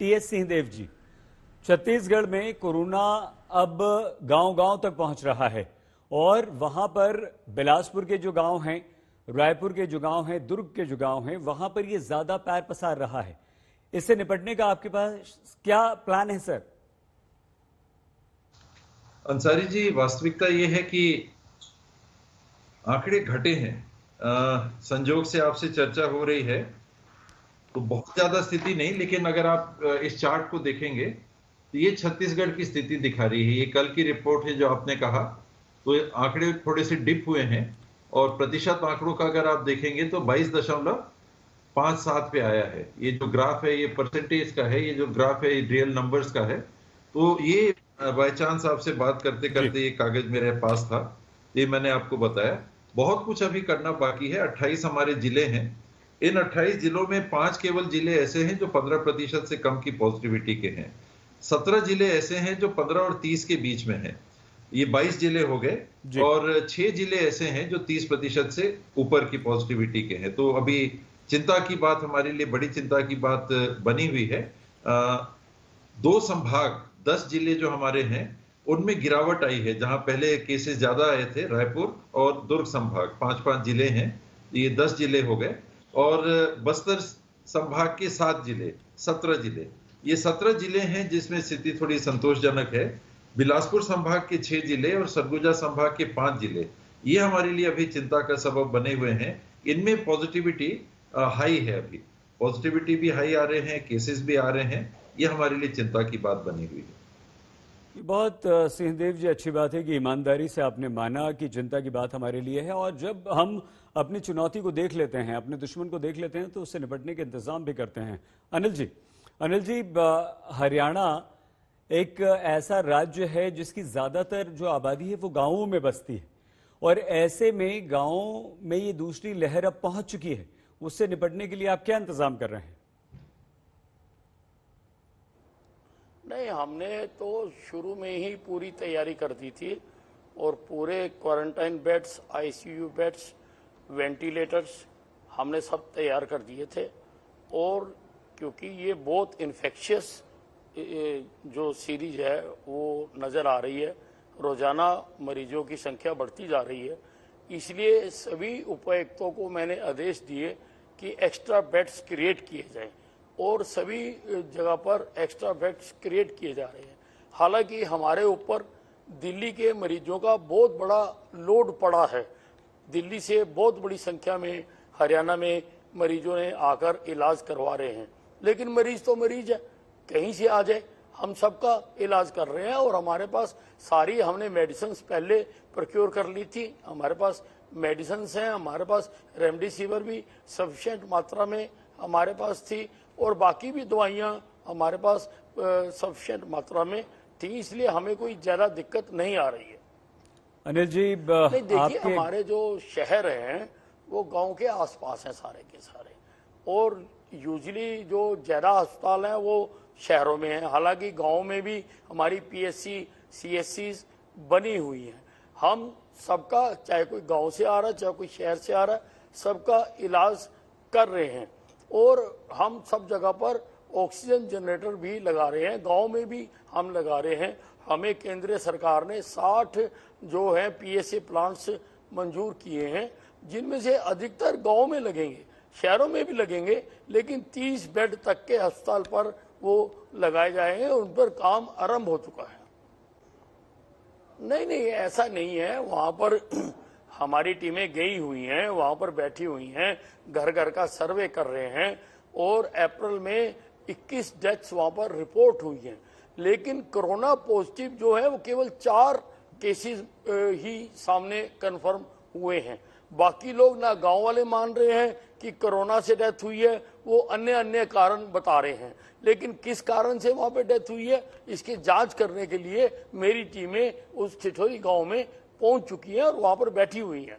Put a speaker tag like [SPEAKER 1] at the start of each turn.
[SPEAKER 1] TS Singhdeo जी, छत्तीसगढ़ में corona अब गांव-गांव तक पहुंच रहा है और वहां पर बिलासपुर के जो गांव हैं, रायपुर के जो गांव हैं, दुर्ग के जो गांव हैं, वहां पर ये ज्यादा पैर पसार रहा है। इससे निपटने का आपके पास क्या प्लान है सर?
[SPEAKER 2] अंसारी जी, वास्तविकता ये है कि आंकड़े घटे हैं। संजोग से आपसे चर्चा हो रही है तो बहुत ज्यादा स्थिति नहीं, लेकिन अगर आप इस चार्ट को देखेंगे तो ये छत्तीसगढ़ की स्थिति दिखा रही है। ये कल की रिपोर्ट है जो आपने कहा, तो आंकड़े थोड़े से डिप हुए हैं और प्रतिशत आंकड़ों का अगर आप देखेंगे तो 22.57 पे आया है। ये जो ग्राफ है ये परसेंटेज का है, ये जो ग्राफ है ये रियल नंबर्स का है। तो ये बाय चांस आपसे बात करते करते ये कागज मेरे पास था, ये मैंने आपको बताया। बहुत कुछ अभी करना बाकी है। 28 हमारे जिले हैं। इन 28 जिलों में 5 केवल जिले ऐसे हैं जो 15% से कम की पॉजिटिविटी के हैं। 17 जिले ऐसे हैं जो 15 और 30 के बीच में हैं। ये 22 जिले हो गए और 6 जिले ऐसे हैं जो 30% से ऊपर की पॉजिटिविटी के हैं। तो अभी चिंता की बात, हमारे लिए बड़ी चिंता की बात बनी हुई है। 2 संभाग 10 जिले जो हमारे हैं उनमें गिरावट आई है। जहां पहले केसेस ज्यादा आए थे, रायपुर और दुर्ग संभाग 5-5 जिले हैं, ये 10 जिले हो गए। और बस्तर संभाग के 7 जिले, 17 जिले, ये 17 जिले हैं जिसमें स्थिति थोड़ी संतोषजनक है। बिलासपुर संभाग के 6 जिले और सरगुजा संभाग के 5 जिले, ये हमारे लिए अभी चिंता का सबब बने हुए हैं। इनमें पॉजिटिविटी हाई है, अभी पॉजिटिविटी भी हाई आ रहे हैं, केसेस भी आ रहे हैं। ये हमारे लिए चिंता की बात बनी हुई है।
[SPEAKER 1] बहुत सिंहदेव जी, अच्छी बात है कि ईमानदारी से आपने माना कि चिंता की बात हमारे लिए है और जब हम अपनी चुनौती को देख लेते हैं, अपने दुश्मन को देख लेते हैं तो उससे निपटने के इंतजाम भी करते हैं। अनिल जी, हरियाणा एक ऐसा राज्य है जिसकी ज्यादातर जो आबादी है वो गांवों में बसती है और ऐसे में गांवों में ये दूसरी लहर अब पहुंच चुकी है। उससे निपटने के लिए आप क्या इंतजाम कर रहे हैं?
[SPEAKER 3] नहीं, हमने तो शुरू में ही पूरी तैयारी कर दी थी और पूरे quarantine beds, ICU beds, ventilators हमने सब तैयार कर दिए थे। और क्योंकि ये बहुत इन्फेक्शियस जो सीरीज है वो नज़र आ रही है, रोज़ाना मरीजों की संख्या बढ़ती जा रही है, इसलिए सभी उपायुक्तों को मैंने आदेश दिए कि एक्स्ट्रा बेड्स क्रिएट किए जाएं और सभी जगह पर एक्स्ट्रा बेड्स क्रिएट किए जा रहे हैं। हालांकि हमारे ऊपर दिल्ली के मरीजों का बहुत बड़ा लोड पड़ा है। दिल्ली से बहुत बड़ी संख्या में हरियाणा में मरीजों ने आकर इलाज करवा रहे हैं, लेकिन मरीज तो मरीज है, कहीं से आ जाए। हम सबका इलाज कर रहे हैं और हमारे पास सारी हमने मेडिसिन पहले प्रोक्योर कर ली थी। हमारे पास मेडिसिन हैं, हमारे पास रेमडेसिविर भी सफिशिएंट मात्रा में हमारे पास थी और बाकी भी दवाइयाँ हमारे पास सफिशिएंट मात्रा में थी, इसलिए हमें कोई ज़्यादा दिक्कत नहीं आ रही है।
[SPEAKER 1] अनिल जी,
[SPEAKER 3] नहीं, देखिए हमारे जो शहर हैं वो गांव के आसपास हैं सारे के सारे, और यूजुअली जो ज़्यादा अस्पताल हैं वो शहरों में हैं। हालांकि गांव में भी हमारी पीएससी, सीएससी बनी हुई हैं। हम सबका, चाहे कोई गांव से आ रहा है चाहे कोई शहर से आ रहा है, सबका इलाज कर रहे हैं और हम सब जगह पर ऑक्सीजन जनरेटर भी लगा रहे हैं। गांव में भी हम लगा रहे हैं। हमें केंद्रीय सरकार ने 60 जो है पीएसए प्लांट्स मंजूर किए हैं, जिनमें से अधिकतर गांव में लगेंगे, शहरों में भी लगेंगे, लेकिन 30 बेड तक के अस्पताल पर वो लगाए जाएंगे। उन पर काम आरंभ हो चुका है। नहीं, ऐसा नहीं है। वहां पर हमारी टीमें गई हुई हैं, वहां पर बैठी हुई हैं, घर घर का सर्वे कर रहे हैं और अप्रैल में 21 डेथ्स वहां पर रिपोर्ट हुई हैं। लेकिन कोरोना पॉजिटिव जो है वो केवल 4 केसेस ही सामने कंफर्म हुए हैं। बाकी लोग, ना गांव वाले मान रहे हैं कि कोरोना से डेथ हुई है, वो अन्य कारण बता रहे हैं। लेकिन किस कारण से वहां पे डेथ हुई है इसकी जांच करने के लिए मेरी टीमें उस ठिठोरी गांव में पहुंच चुकी हैं और वहां पर बैठी हुई हैं।